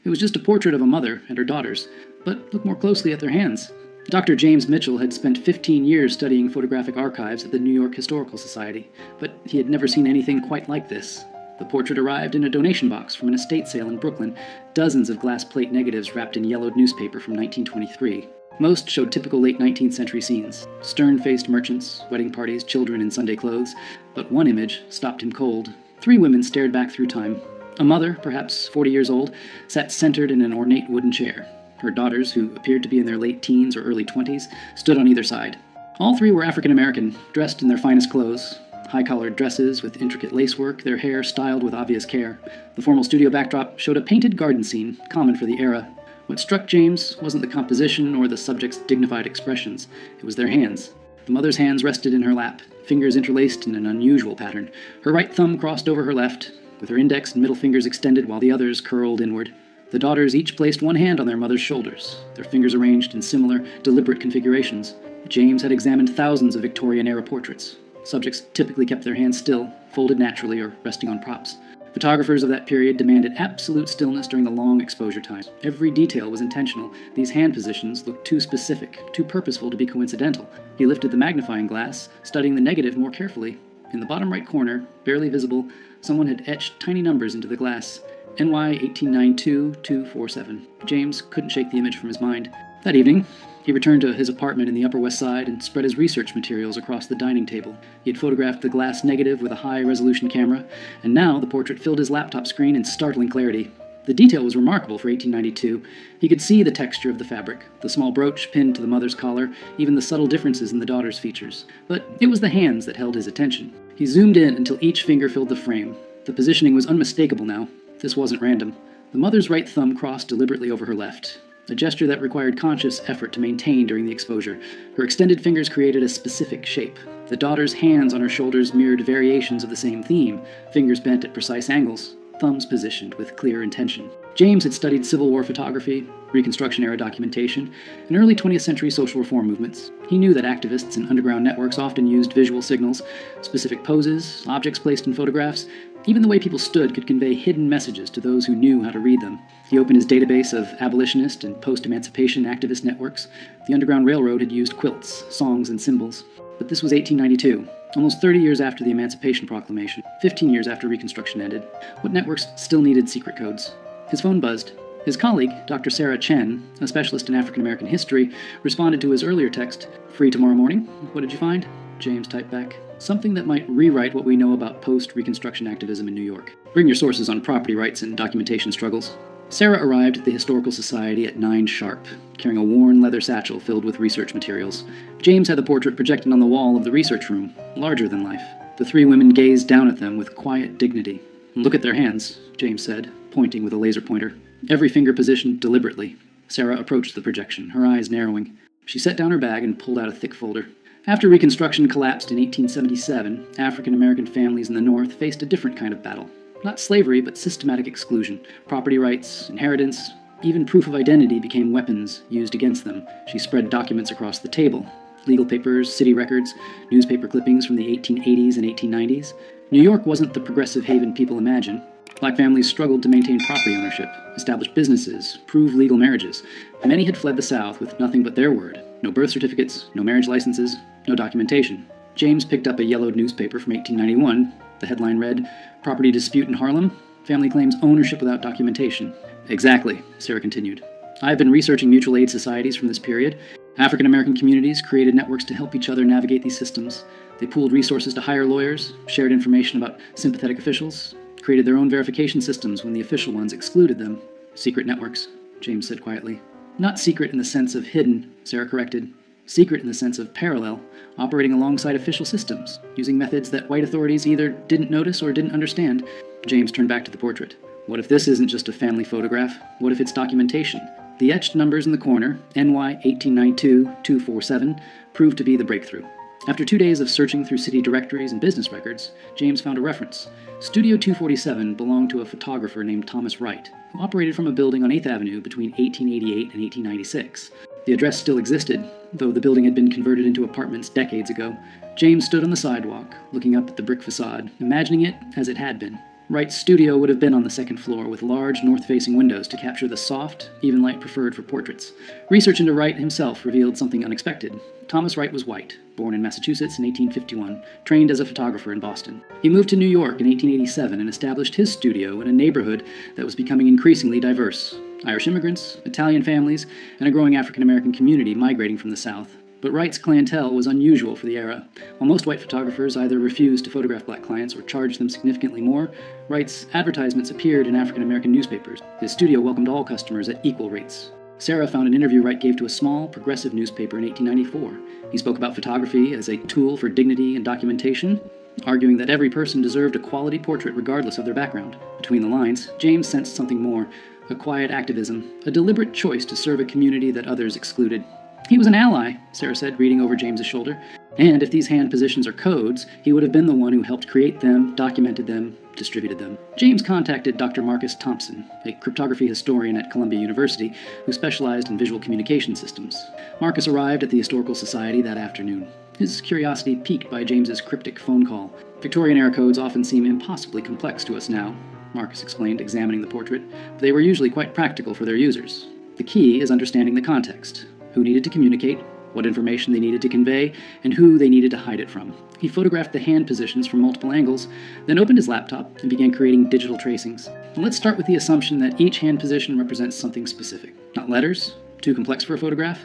It was just a portrait of a mother and her daughters, but look more closely at their hands. Dr. James Mitchell had spent 15 years studying photographic archives at the New York Historical Society, but he had never seen anything quite like this. The portrait arrived in a donation box from an estate sale in Brooklyn, dozens of glass plate negatives wrapped in yellowed newspaper from 1923. Most showed typical late 19th century scenes: stern-faced merchants, wedding parties, children in Sunday clothes. But one image stopped him cold. 3 women stared back through time. A mother, perhaps 40 years old, sat centered in an ornate wooden chair. Her daughters, who appeared to be in their late teens or early 20s, stood on either side. All 3 were African American, dressed in their finest clothes. High-collared dresses with intricate lacework, their hair styled with obvious care. The formal studio backdrop showed a painted garden scene, common for the era. What struck James wasn't the composition or the subject's dignified expressions. It was their hands. The mother's hands rested in her lap, fingers interlaced in an unusual pattern. Her right thumb crossed over her left, with her index and middle fingers extended while the others curled inward. The daughters each placed one hand on their mother's shoulders, their fingers arranged in similar, deliberate configurations. James had examined thousands of Victorian-era portraits. Subjects typically kept their hands still, folded naturally or resting on props. Photographers of that period demanded absolute stillness during the long exposure time. Every detail was intentional. These hand positions looked too specific, too purposeful to be coincidental. He lifted the magnifying glass, studying the negative more carefully. In the bottom right corner, barely visible, someone had etched tiny numbers into the glass. NY 1892-247. James couldn't shake the image from his mind. That evening, he returned to his apartment in the Upper West Side and spread his research materials across the dining table. He had photographed the glass negative with a high-resolution camera, and now the portrait filled his laptop screen in startling clarity. The detail was remarkable for 1892. He could see the texture of the fabric, the small brooch pinned to the mother's collar, even the subtle differences in the daughter's features. But it was the hands that held his attention. He zoomed in until each finger filled the frame. The positioning was unmistakable now. This wasn't random. The mother's right thumb crossed deliberately over her left, a gesture that required conscious effort to maintain during the exposure. Her extended fingers created a specific shape. The daughter's hands on her shoulders mirrored variations of the same theme, fingers bent at precise angles, thumbs positioned with clear intention. James had studied Civil War photography, Reconstruction-era documentation, and early 20th century social reform movements. He knew that activists and underground networks often used visual signals, specific poses, objects placed in photographs. Even the way people stood could convey hidden messages to those who knew how to read them. He opened his database of abolitionist and post-emancipation activist networks. The Underground Railroad had used quilts, songs, and symbols. But this was 1892, almost 30 years after the Emancipation Proclamation, 15 years after Reconstruction ended. What networks still needed secret codes? His phone buzzed. His colleague, Dr. Sarah Chen, a specialist in African American history, responded to his earlier text. "Free tomorrow morning? What did you find?" James typed back. "Something that might rewrite what we know about post-Reconstruction activism in New York. Bring your sources on property rights and documentation struggles." Sarah arrived at the Historical Society at 9 sharp, carrying a worn leather satchel filled with research materials. James had the portrait projected on the wall of the research room, larger than life. The 3 women gazed down at them with quiet dignity. "Look at their hands," James said, pointing with a laser pointer. Every finger positioned deliberately. Sarah approached the projection, her eyes narrowing. She set down her bag and pulled out a thick folder. After Reconstruction collapsed in 1877, African American families in the North faced a different kind of battle. Not slavery, but systematic exclusion. Property rights, inheritance, even proof of identity became weapons used against them. She spread documents across the table. Legal papers, city records, newspaper clippings from the 1880s and 1890s. New York wasn't the progressive haven people imagine. Black families struggled to maintain property ownership, establish businesses, prove legal marriages. Many had fled the South with nothing but their word. No birth certificates, no marriage licenses, no documentation. James picked up a yellowed newspaper from 1891. The headline read, "Property Dispute in Harlem? Family Claims Ownership Without Documentation." "Exactly," Sarah continued. "I've been researching mutual aid societies from this period. African American communities created networks to help each other navigate these systems. They pooled resources to hire lawyers, shared information about sympathetic officials, created their own verification systems when the official ones excluded them." "Secret networks," James said quietly. "Not secret in the sense of hidden," Sarah corrected. "Secret in the sense of parallel, operating alongside official systems, using methods that white authorities either didn't notice or didn't understand." James turned back to the portrait. "What if this isn't just a family photograph? What if it's documentation?" The etched numbers in the corner, NY 1892-247, proved to be the breakthrough. After 2 days of searching through city directories and business records, James found a reference. Studio 247 belonged to a photographer named Thomas Wright, who operated from a building on 8th Avenue between 1888 and 1896. The address still existed, though the building had been converted into apartments decades ago. James stood on the sidewalk, looking up at the brick facade, imagining it as it had been. Wright's studio would have been on the second floor, with large north-facing windows to capture the soft, even light preferred for portraits. Research into Wright himself revealed something unexpected. Thomas Wright was white, born in Massachusetts in 1851, trained as a photographer in Boston. He moved to New York in 1887 and established his studio in a neighborhood that was becoming increasingly diverse. Irish immigrants, Italian families, and a growing African-American community migrating from the South. But Wright's clientele was unusual for the era. While most white photographers either refused to photograph black clients or charged them significantly more, Wright's advertisements appeared in African-American newspapers. His studio welcomed all customers at equal rates. Sarah found an interview Wright gave to a small, progressive newspaper in 1894. He spoke about photography as a tool for dignity and documentation, arguing that every person deserved a quality portrait regardless of their background. Between the lines, James sensed something more, a quiet activism, a deliberate choice to serve a community that others excluded. He was an ally, Sarah said, reading over James's shoulder. And if these hand positions are codes, he would have been the one who helped create them, documented them, distributed them. James contacted Dr. Marcus Thompson, a cryptography historian at Columbia University who specialized in visual communication systems. Marcus arrived at the Historical Society that afternoon, his curiosity piqued by James's cryptic phone call. Victorian-era codes often seem impossibly complex to us now, Marcus explained, examining the portrait, but they were usually quite practical for their users. The key is understanding the context. Who needed to communicate, what information they needed to convey, and who they needed to hide it from. He photographed the hand positions from multiple angles, then opened his laptop and began creating digital tracings. And let's start with the assumption that each hand position represents something specific. Not letters, too complex for a photograph.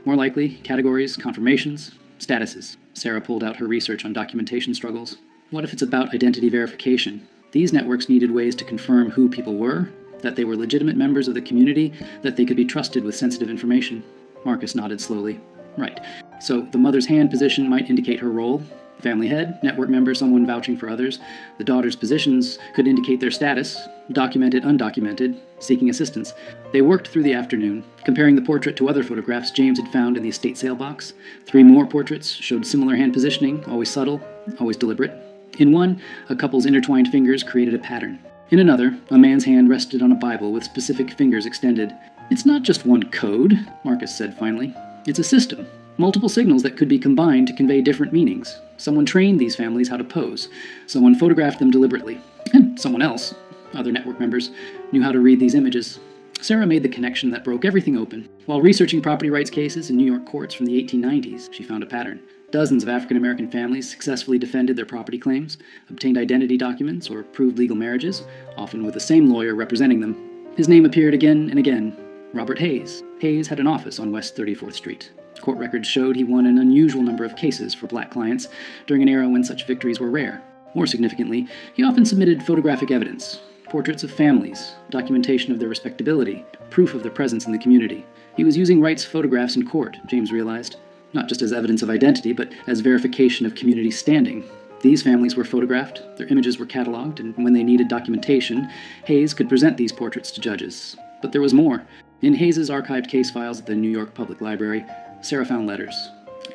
More likely, categories, confirmations, statuses. Sarah pulled out her research on documentation struggles. What if it's about identity verification? These networks needed ways to confirm who people were, that they were legitimate members of the community, that they could be trusted with sensitive information. Marcus nodded slowly. Right. So the mother's hand position might indicate her role. Family head, network member, someone vouching for others. The daughter's positions could indicate their status, documented, undocumented, seeking assistance. They worked through the afternoon, comparing the portrait to other photographs James had found in the estate sale box. 3 more portraits showed similar hand positioning, always subtle, always deliberate. In one, a couple's intertwined fingers created a pattern. In another, a man's hand rested on a Bible with specific fingers extended. It's not just one code, Marcus said finally. It's a system. Multiple signals that could be combined to convey different meanings. Someone trained these families how to pose. Someone photographed them deliberately. And someone else, other network members, knew how to read these images. Sarah made the connection that broke everything open. While researching property rights cases in New York courts from the 1890s, she found a pattern. Dozens of African-American families successfully defended their property claims, obtained identity documents, or proved legal marriages, often with the same lawyer representing them. His name appeared again and again. Robert Hayes. Hayes had an office on West 34th Street. Court records showed he won an unusual number of cases for black clients during an era when such victories were rare. More significantly, he often submitted photographic evidence, portraits of families, documentation of their respectability, proof of their presence in the community. He was using Wright's photographs in court, James realized, not just as evidence of identity, but as verification of community standing. These families were photographed, their images were cataloged, and when they needed documentation, Hayes could present these portraits to judges. But there was more. In Hayes' archived case files at the New York Public Library, Sarah found letters,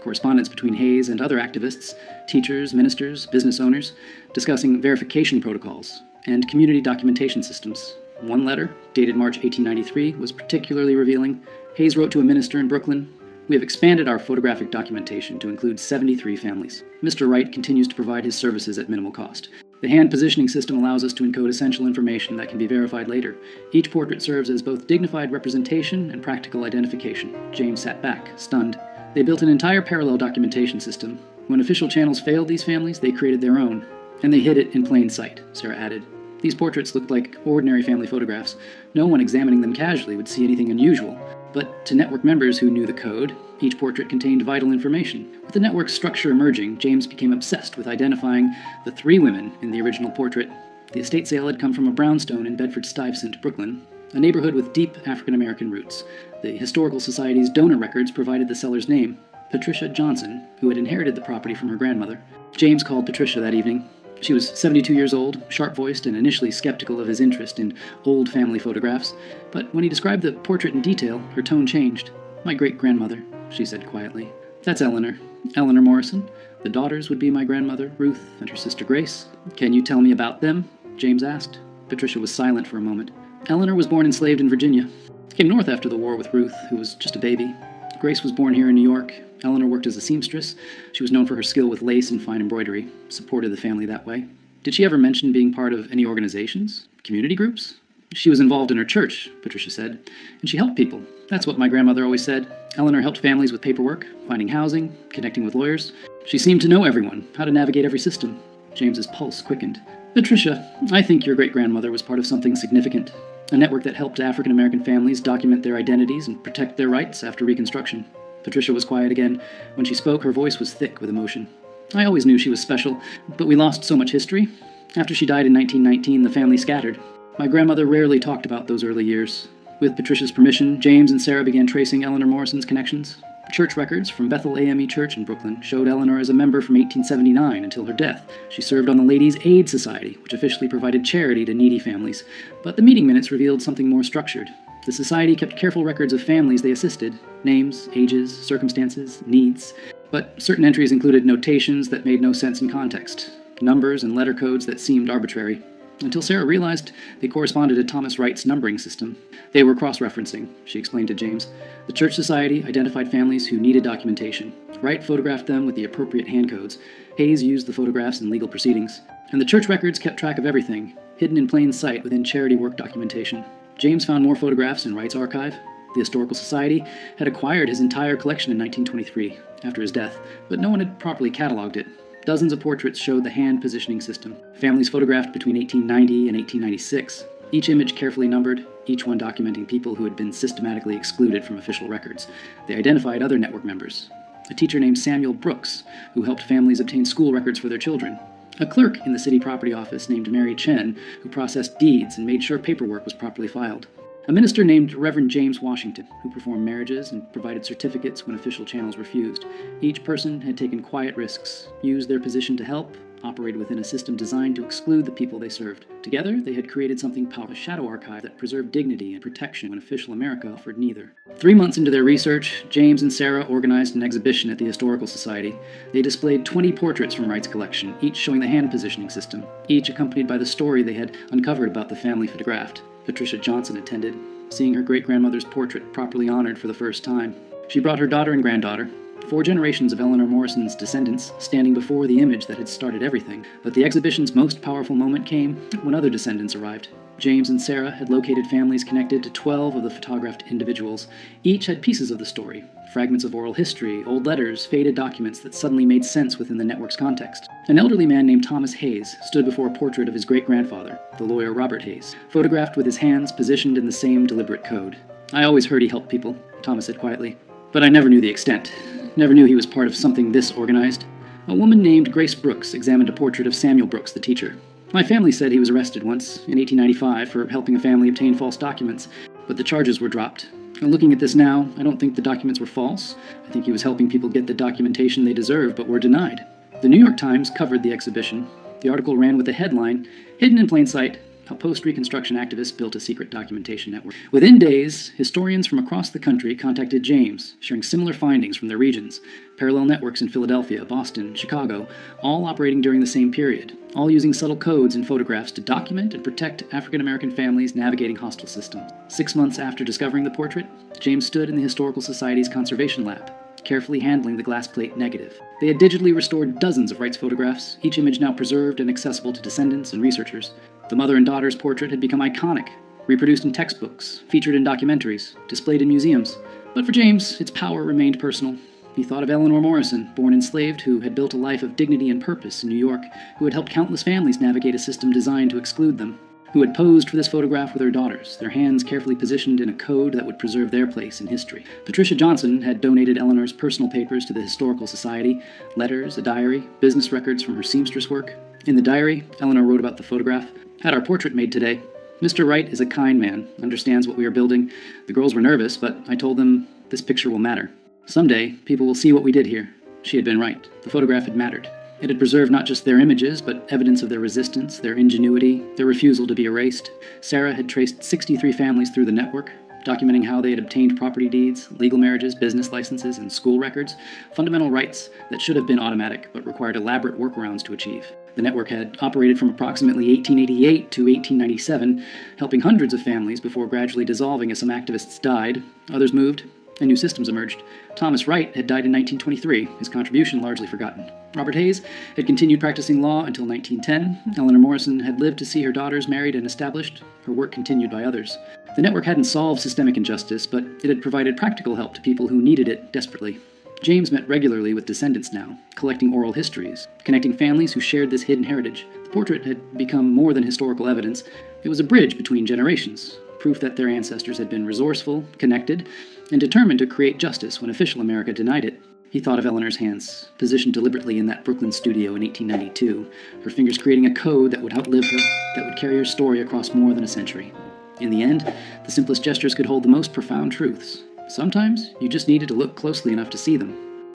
correspondence between Hayes and other activists, teachers, ministers, business owners, discussing verification protocols and community documentation systems. One letter, dated March 1893, was particularly revealing. Hayes wrote to a minister in Brooklyn, "We have expanded our photographic documentation to include 73 families. Mr. Wright continues to provide his services at minimal cost. The hand positioning system allows us to encode essential information that can be verified later. Each portrait serves as both dignified representation and practical identification." James sat back, stunned. They built an entire parallel documentation system. When official channels failed these families, they created their own. And they hid it in plain sight, Sarah added. These portraits looked like ordinary family photographs. No one examining them casually would see anything unusual. But to network members who knew the code, each portrait contained vital information. With the network's structure emerging, James became obsessed with identifying the 3 women in the original portrait. The estate sale had come from a brownstone in Bedford-Stuyvesant, Brooklyn, a neighborhood with deep African-American roots. The Historical Society's donor records provided the seller's name, Patricia Johnson, who had inherited the property from her grandmother. James called Patricia that evening. She was 72 years old, sharp-voiced, and initially skeptical of his interest in old family photographs. But when he described the portrait in detail, her tone changed. "My great-grandmother," she said quietly. "That's Eleanor. Eleanor Morrison. The daughters would be my grandmother, Ruth, and her sister Grace. Can you tell me about them?" James asked. Patricia was silent for a moment. "Eleanor was born enslaved in Virginia. Came north after the war with Ruth, who was just a baby. Grace was born here in New York. Eleanor worked as a seamstress. She was known for her skill with lace and fine embroidery, supported the family that way. Did she ever mention being part of any organizations? Community groups? She was involved in her church, Patricia said, and she helped people. That's what my grandmother always said. Eleanor helped families with paperwork, finding housing, connecting with lawyers. She seemed to know everyone, how to navigate every system. James's pulse quickened. Patricia, I think your great-grandmother was part of something significant. A network that helped African-American families document their identities and protect their rights after Reconstruction. Patricia was quiet again. When she spoke, her voice was thick with emotion. I always knew she was special, but we lost so much history. After she died in 1919, the family scattered. My grandmother rarely talked about those early years. With Patricia's permission, James and Sarah began tracing Eleanor Morrison's connections. Church records from Bethel AME Church in Brooklyn showed Eleanor as a member from 1879 until her death. She served on the Ladies' Aid Society, which officially provided charity to needy families. But the meeting minutes revealed something more structured. The society kept careful records of families they assisted, names, ages, circumstances, needs. But certain entries included notations that made no sense in context, numbers and letter codes that seemed arbitrary. Until Sarah realized they corresponded to Thomas Wright's numbering system. They were cross-referencing, she explained to James. The Church Society identified families who needed documentation. Wright photographed them with the appropriate hand codes. Hayes used the photographs in legal proceedings. And the church records kept track of everything, hidden in plain sight within charity work documentation. James found more photographs in Wright's archive. The Historical Society had acquired his entire collection in 1923, after his death, but no one had properly cataloged it. Dozens of portraits showed the hand positioning system. Families photographed between 1890 and 1896. Each image carefully numbered, each one documenting people who had been systematically excluded from official records. They identified other network members. A teacher named Samuel Brooks, who helped families obtain school records for their children. A clerk in the city property office named Mary Chen, who processed deeds and made sure paperwork was properly filed. A minister named Reverend James Washington, who performed marriages and provided certificates when official channels refused. Each person had taken quiet risks, used their position to help, operated within a system designed to exclude the people they served. Together, they had created something powerful, a shadow archive that preserved dignity and protection when official America offered neither. 3 months into their research, James and Sarah organized an exhibition at the Historical Society. They displayed 20 portraits from Wright's collection, each showing the hand positioning system, each accompanied by the story they had uncovered about the family photographed. Patricia Johnson attended, seeing her great-grandmother's portrait properly honored for the first time. She brought her daughter and granddaughter, 4 generations of Eleanor Morrison's descendants, standing before the image that had started everything. But the exhibition's most powerful moment came when other descendants arrived. James and Sarah had located families connected to 12 of the photographed individuals. Each had pieces of the story, fragments of oral history, old letters, faded documents that suddenly made sense within the network's context. An elderly man named Thomas Hayes stood before a portrait of his great-grandfather, the lawyer Robert Hayes, photographed with his hands positioned in the same deliberate code. I always heard he helped people, Thomas said quietly, but I never knew the extent. Never knew he was part of something this organized. A woman named Grace Brooks examined a portrait of Samuel Brooks, the teacher. My family said he was arrested once, in 1895, for helping a family obtain false documents, but the charges were dropped. And looking at this now, I don't think the documents were false. I think he was helping people get the documentation they deserve, but were denied. The New York Times covered the exhibition. The article ran with the headline, "Hidden in Plain Sight, How Post-Reconstruction Activists Built a Secret Documentation Network." Within days, historians from across the country contacted James, sharing similar findings from their regions. Parallel networks in Philadelphia, Boston, Chicago, all operating during the same period, all using subtle codes and photographs to document and protect African-American families navigating hostile systems. 6 months after discovering the portrait, James stood in the Historical Society's conservation lab, carefully handling the glass plate negative. They had digitally restored dozens of Wright's photographs, each image now preserved and accessible to descendants and researchers. The mother and daughter's portrait had become iconic, reproduced in textbooks, featured in documentaries, displayed in museums. But for James, its power remained personal. He thought of Eleanor Morrison, born enslaved, who had built a life of dignity and purpose in New York, who had helped countless families navigate a system designed to exclude them, who had posed for this photograph with her daughters, their hands carefully positioned in a code that would preserve their place in history. Patricia Johnson had donated Eleanor's personal papers to the Historical Society, letters, a diary, business records from her seamstress work. In the diary, Eleanor wrote about the photograph. "Had our portrait made today. Mr. Wright is a kind man, understands what we are building. The girls were nervous, but I told them this picture will matter. Someday, people will see what we did here." She had been right. The photograph had mattered. It had preserved not just their images, but evidence of their resistance, their ingenuity, their refusal to be erased. Sarah had traced 63 families through the network, documenting how they had obtained property deeds, legal marriages, business licenses, and school records, fundamental rights that should have been automatic but required elaborate workarounds to achieve. The network had operated from approximately 1888 to 1897, helping hundreds of families before gradually dissolving as some activists died, others moved, and new systems emerged. Thomas Wright had died in 1923, his contribution largely forgotten. Robert Hayes had continued practicing law until 1910. Eleanor Morrison had lived to see her daughters married and established, her work continued by others. The network hadn't solved systemic injustice, but it had provided practical help to people who needed it desperately. James met regularly with descendants now, collecting oral histories, connecting families who shared this hidden heritage. The portrait had become more than historical evidence. It was a bridge between generations, proof that their ancestors had been resourceful, connected, and determined to create justice when official America denied it. He thought of Eleanor's hands, positioned deliberately in that Brooklyn studio in 1892, her fingers creating a code that would outlive her, that would carry her story across more than a century. In the end, the simplest gestures could hold the most profound truths. Sometimes, you just needed to look closely enough to see them.